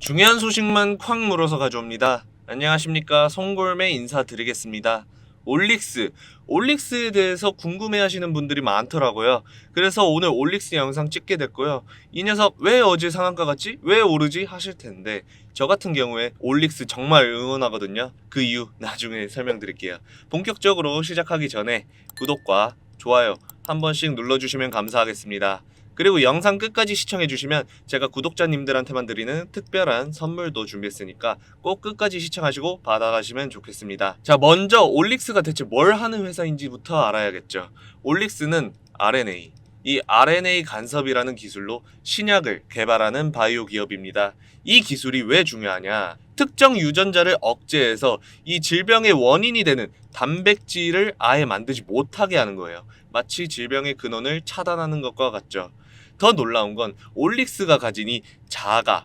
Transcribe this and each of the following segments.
중요한 소식만 콱 물어서 가져옵니다. 안녕하십니까, 송골매 인사드리겠습니다. 올릭스에 대해서 궁금해하시는 분들이 많더라고요. 그래서 오늘 올릭스 영상 찍게 됐고요. 이 녀석 왜 어제 상한가 갔지? 왜 오르지? 하실 텐데 저 같은 경우에 올릭스 정말 응원하거든요. 그 이유 나중에 설명드릴게요. 본격적으로 시작하기 전에 구독과 좋아요 한 번씩 눌러주시면 감사하겠습니다. 그리고 영상 끝까지 시청해주시면 제가 구독자님들한테만 드리는 특별한 선물도 준비했으니까 꼭 끝까지 시청하시고 받아가시면 좋겠습니다. 자, 먼저 올릭스가 대체 뭘 하는 회사인지부터 알아야겠죠. 올릭스는 RNA, 이 RNA 간섭이라는 기술로 신약을 개발하는 바이오 기업입니다. 이 기술이 왜 중요하냐? 특정 유전자를 억제해서 이 질병의 원인이 되는 단백질을 아예 만들지 못하게 하는 거예요. 마치 질병의 근원을 차단하는 것과 같죠. 더 놀라운 건 올릭스가 가진 이 자가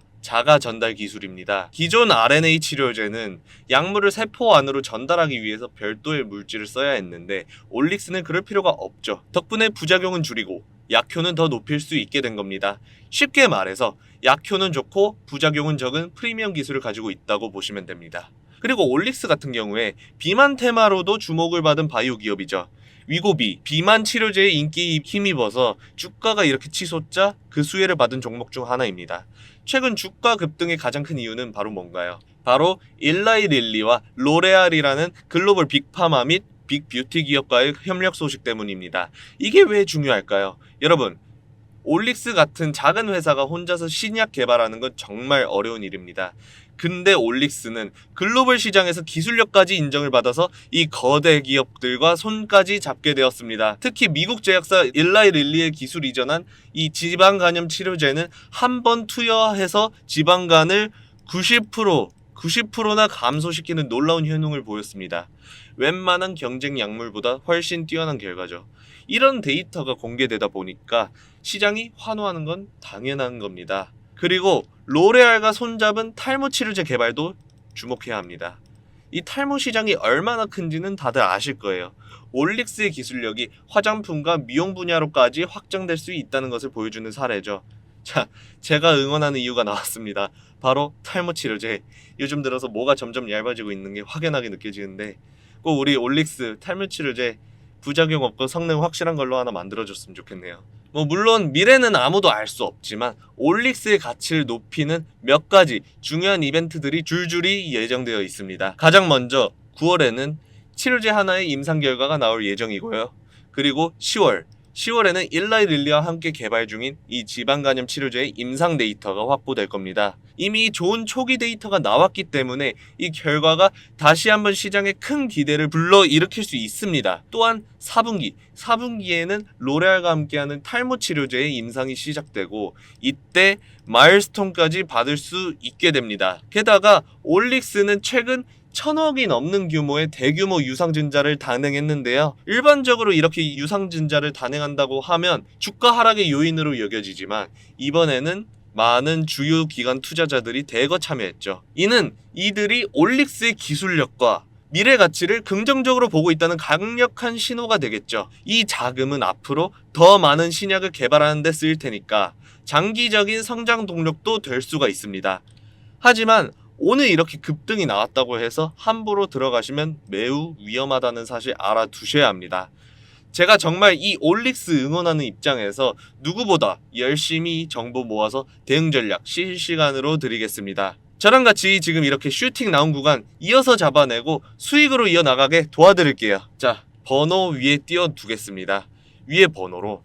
전달 기술입니다. 기존 RNA 치료제는 약물을 세포 안으로 전달하기 위해서 별도의 물질을 써야 했는데 올릭스는 그럴 필요가 없죠. 덕분에 부작용은 줄이고 약효는 더 높일 수 있게 된 겁니다. 쉽게 말해서 약효는 좋고 부작용은 적은 프리미엄 기술을 가지고 있다고 보시면 됩니다. 그리고 올릭스 같은 경우에 비만 테마로도 주목을 받은 바이오 기업이죠. 위고비, 비만 치료제의 인기에 힘입어서 주가가 이렇게 치솟자 그 수혜를 받은 종목 중 하나입니다. 최근 주가 급등의 가장 큰 이유는 바로 뭔가요? 바로 일라이 릴리와 로레알이라는 글로벌 빅파마 및 빅뷰티 기업과의 협력 소식 때문입니다. 이게 왜 중요할까요? 여러분, 올릭스 같은 작은 회사가 혼자서 신약 개발하는 건 정말 어려운 일입니다. 근데 올릭스는 글로벌 시장에서 기술력까지 인정을 받아서 이 거대 기업들과 손까지 잡게 되었습니다. 특히 미국 제약사 일라이 릴리의 기술 이전한 이 지방간염 치료제는 한 번 투여해서 지방간을 90%나 감소시키는 놀라운 효능을 보였습니다. 웬만한 경쟁 약물보다 훨씬 뛰어난 결과죠. 이런 데이터가 공개되다 보니까 시장이 환호하는 건 당연한 겁니다. 그리고 로레알과 손잡은 탈모 치료제 개발도 주목해야 합니다. 이 탈모 시장이 얼마나 큰지는 다들 아실 거예요. 올릭스의 기술력이 화장품과 미용 분야로까지 확장될 수 있다는 것을 보여주는 사례죠. 자, 제가 응원하는 이유가 나왔습니다. 바로 탈모 치료제. 요즘 들어서 뭐가 점점 얇아지고 있는 게 확연하게 느껴지는데 꼭 우리 올릭스 탈모 치료제 부작용 없고 성능 확실한 걸로 하나 만들어줬으면 좋겠네요. 물론 미래는 아무도 알 수 없지만 올릭스의 가치를 높이는 몇 가지 중요한 이벤트들이 줄줄이 예정되어 있습니다. 가장 먼저 9월에는 치료제 하나의 임상 결과가 나올 예정이고요. 그리고 10월에는 일라이 릴리와 함께 개발 중인 이 지방간염 치료제의 임상 데이터가 확보될 겁니다. 이미 좋은 초기 데이터가 나왔기 때문에 이 결과가 다시 한번 시장에 큰 기대를 불러일으킬 수 있습니다. 또한 4분기에는 로레알과 함께하는 탈모 치료제의 임상이 시작되고 이때 마일스톤까지 받을 수 있게 됩니다. 게다가 올릭스는 최근 1,000억이 넘는 규모의 대규모 유상증자를 단행했는데요. 일반적으로 이렇게 유상증자를 단행한다고 하면 주가 하락의 요인으로 여겨지지만 이번에는 많은 주요 기관 투자자들이 대거 참여했죠. 이는 이들이 올릭스의 기술력과 미래 가치를 긍정적으로 보고 있다는 강력한 신호가 되겠죠. 이 자금은 앞으로 더 많은 신약을 개발하는 데 쓰일 테니까 장기적인 성장 동력도 될 수가 있습니다. 하지만 오늘 이렇게 급등이 나왔다고 해서 함부로 들어가시면 매우 위험하다는 사실 알아두셔야 합니다. 제가 정말 이 올릭스 응원하는 입장에서 누구보다 열심히 정보 모아서 대응 전략 실시간으로 드리겠습니다. 저랑 같이 지금 이렇게 슈팅 나온 구간 이어서 잡아내고 수익으로 이어나가게 도와드릴게요. 자, 번호 위에 띄워두겠습니다. 위에 번호로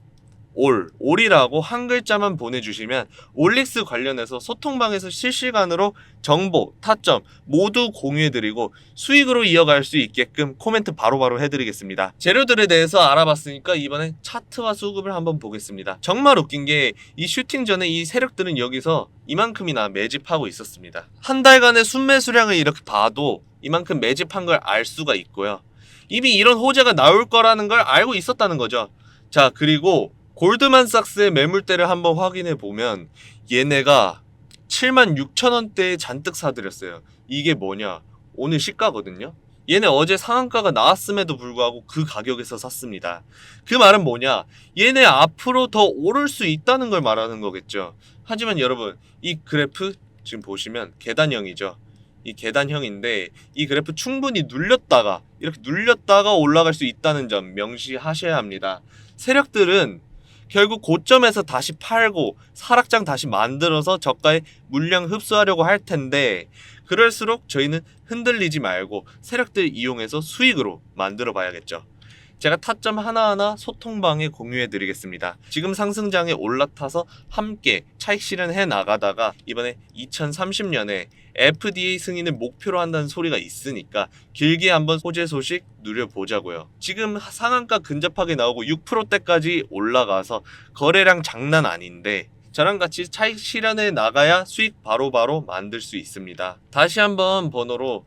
올이라고 한 글자만 보내주시면 올릭스 관련해서 소통방에서 실시간으로 정보, 타점 모두 공유해드리고 수익으로 이어갈 수 있게끔 코멘트 바로바로 해드리겠습니다. 재료들에 대해서 알아봤으니까 이번엔 차트와 수급을 한번 보겠습니다. 정말 웃긴 게 이 슈팅 전에 이 세력들은 여기서 이만큼이나 매집하고 있었습니다. 한 달간의 순매수량을 이렇게 봐도 이만큼 매집한 걸 알 수가 있고요. 이미 이런 호재가 나올 거라는 걸 알고 있었다는 거죠. 자, 그리고 골드만삭스의 매물대를 한번 확인해 보면 얘네가 76,000원대에 잔뜩 사들였어요. 이게 뭐냐? 오늘 시가거든요. 얘네 어제 상한가가 나왔음에도 불구하고 그 가격에서 샀습니다. 그 말은 뭐냐? 얘네 앞으로 더 오를 수 있다는 걸 말하는 거겠죠. 하지만 여러분, 이 그래프 지금 보시면 계단형이죠. 이 계단형인데 이 그래프 충분히 눌렸다가 이렇게 눌렸다가 올라갈 수 있다는 점 명시하셔야 합니다. 세력들은 결국 고점에서 다시 팔고 하락장 다시 만들어서 저가에 물량 흡수하려고 할 텐데, 그럴수록 저희는 흔들리지 말고 세력들 이용해서 수익으로 만들어 봐야겠죠. 제가 타점 하나하나 소통방에 공유해 드리겠습니다. 지금 상승장에 올라타서 함께 차익 실현해 나가다가 이번에 2030년에 FDA 승인을 목표로 한다는 소리가 있으니까 길게 한번 호재 소식 누려보자고요. 지금 상한가 근접하게 나오고 6%대까지 올라가서 거래량 장난 아닌데, 저랑 같이 차익 실현해 나가야 수익 바로바로 만들 수 있습니다. 다시 한번 번호로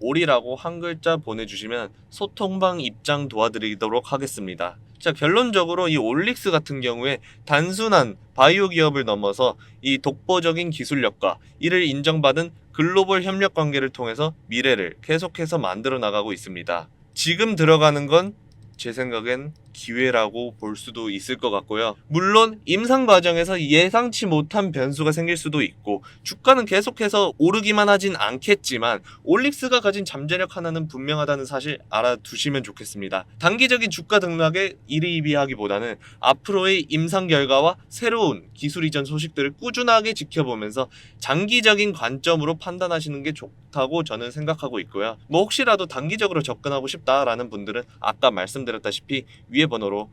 올이라고 한 글자 보내주시면 소통방 입장 도와드리도록 하겠습니다. 자, 결론적으로 이 올릭스 같은 경우에 단순한 바이오 기업을 넘어서 이 독보적인 기술력과 이를 인정받은 글로벌 협력 관계를 통해서 미래를 계속해서 만들어 나가고 있습니다. 지금 들어가는 건 제 생각엔 기회라고 볼 수도 있을 것 같고요. 물론 임상 과정에서 예상치 못한 변수가 생길 수도 있고 주가는 계속해서 오르기만 하진 않겠지만 올릭스가 가진 잠재력 하나는 분명하다는 사실 알아두시면 좋겠습니다. 단기적인 주가 등락에 일희일비하기보다는 앞으로의 임상 결과와 새로운 기술 이전 소식들을 꾸준하게 지켜보면서 장기적인 관점으로 판단하시는 게 좋다고 저는 생각하고 있고요. 혹시라도 단기적으로 접근하고 싶다라는 분들은 아까 말씀드렸다시피 위에 번호로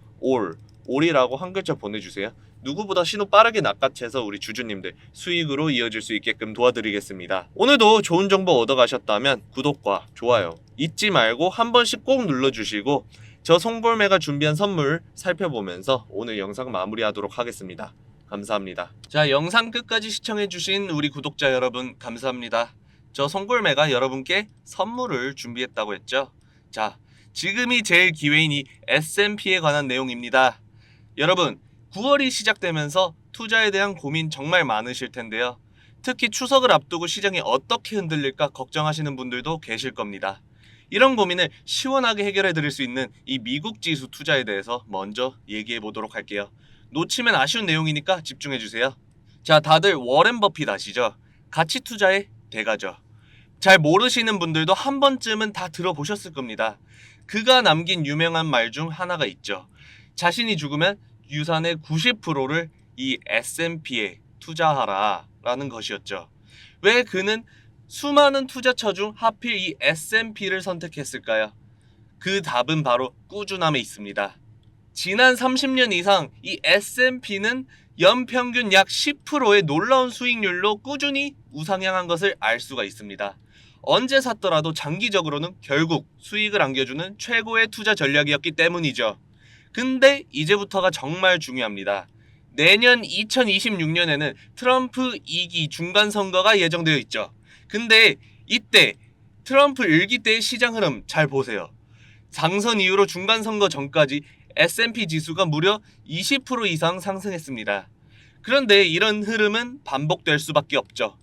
올이라고 한 글자 보내주세요. 누구보다 신호 빠르게 낚아채서 우리 주주님들 수익으로 이어질 수 있게끔 도와드리겠습니다. 오늘도 좋은 정보 얻어가셨다면 구독과 좋아요 잊지 말고 한 번씩 꼭 눌러주시고, 저 송골매가 준비한 선물 살펴보면서 오늘 영상 마무리하도록 하겠습니다. 감사합니다. 자, 영상 끝까지 시청해주신 우리 구독자 여러분 감사합니다. 저 송골매가 여러분께 선물을 준비했다고 했죠. 자, 지금이 제일 기회인 이 S&P에 관한 내용입니다. 여러분, 9월이 시작되면서 투자에 대한 고민 정말 많으실 텐데요. 특히 추석을 앞두고 시장이 어떻게 흔들릴까 걱정하시는 분들도 계실 겁니다. 이런 고민을 시원하게 해결해 드릴 수 있는 이 미국 지수 투자에 대해서 먼저 얘기해 보도록 할게요. 놓치면 아쉬운 내용이니까 집중해 주세요. 자, 다들 워렌 버핏 아시죠? 가치 투자의 대가죠. 잘 모르시는 분들도 한 번쯤은 다 들어보셨을 겁니다. 그가 남긴 유명한 말 중 하나가 있죠. 자신이 죽으면 유산의 90%를 이 S&P에 투자하라 라는 것이었죠. 왜 그는 수많은 투자처 중 하필 이 S&P를 선택했을까요? 그 답은 바로 꾸준함에 있습니다. 지난 30년 이상 이 S&P는 연평균 약 10%의 놀라운 수익률로 꾸준히 우상향한 것을 알 수가 있습니다. 언제 샀더라도 장기적으로는 결국 수익을 안겨주는 최고의 투자 전략이었기 때문이죠. 근데 이제부터가 정말 중요합니다. 내년 2026년에는 트럼프 2기 중간선거가 예정되어 있죠. 근데 이때 트럼프 1기 때의 시장 흐름 잘 보세요. 당선 이후로 중간선거 전까지 S&P 지수가 무려 20% 이상 상승했습니다. 그런데 이런 흐름은 반복될 수밖에 없죠.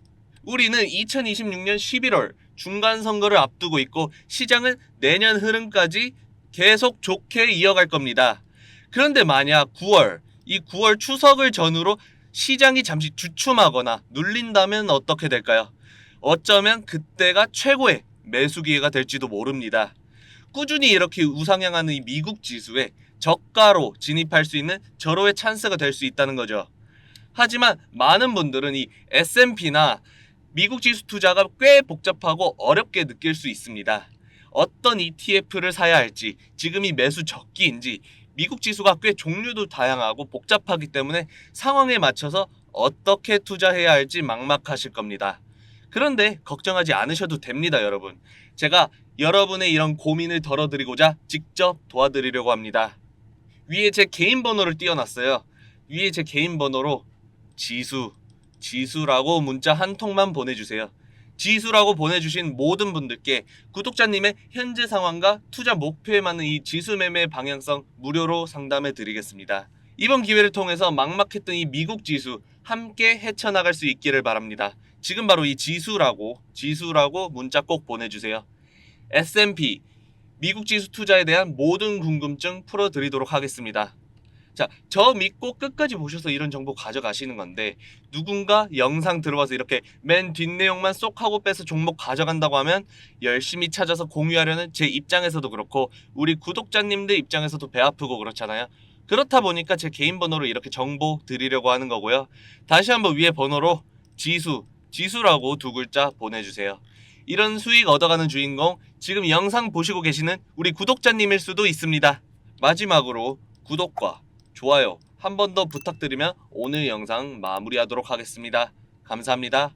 우리는 2026년 11월 중간선거를 앞두고 있고 시장은 내년 흐름까지 계속 좋게 이어갈 겁니다. 그런데 만약 9월 추석을 전후로 시장이 잠시 주춤하거나 눌린다면 어떻게 될까요? 어쩌면 그때가 최고의 매수 기회가 될지도 모릅니다. 꾸준히 이렇게 우상향하는 이 미국 지수에 저가로 진입할 수 있는 절호의 찬스가 될 수 있다는 거죠. 하지만 많은 분들은 이 S&P나 미국 지수 투자가 꽤 복잡하고 어렵게 느낄 수 있습니다. 어떤 ETF를 사야 할지, 지금이 매수 적기인지, 미국 지수가 꽤 종류도 다양하고 복잡하기 때문에 상황에 맞춰서 어떻게 투자해야 할지 막막하실 겁니다. 그런데 걱정하지 않으셔도 됩니다, 여러분. 제가 여러분의 이런 고민을 덜어드리고자 직접 도와드리려고 합니다. 위에 제 개인 번호를 띄워놨어요. 위에 제 개인 번호로 지수라고 문자 한 통만 보내주세요. 지수라고 보내주신 모든 분들께 구독자님의 현재 상황과 투자 목표에 맞는 이 지수 매매 방향성 무료로 상담해 드리겠습니다. 이번 기회를 통해서 막막했던 이 미국 지수 함께 헤쳐나갈 수 있기를 바랍니다. 지금 바로 이 지수라고 문자 꼭 보내주세요. S&P 미국 지수 투자에 대한 모든 궁금증 풀어드리도록 하겠습니다. 자, 저 믿고 끝까지 보셔서 이런 정보 가져가시는 건데 누군가 영상 들어와서 이렇게 맨 뒷내용만 쏙 하고 빼서 종목 가져간다고 하면 열심히 찾아서 공유하려는 제 입장에서도 그렇고 우리 구독자님들 입장에서도 배 아프고 그렇잖아요. 그렇다 보니까 제 개인 번호로 이렇게 정보 드리려고 하는 거고요. 다시 한번 위에 번호로 지수라고 두 글자 보내주세요. 이런 수익 얻어가는 주인공 지금 영상 보시고 계시는 우리 구독자님일 수도 있습니다. 마지막으로 구독과 좋아요 한 번 더 부탁드리면 오늘 영상 마무리하도록 하겠습니다. 감사합니다.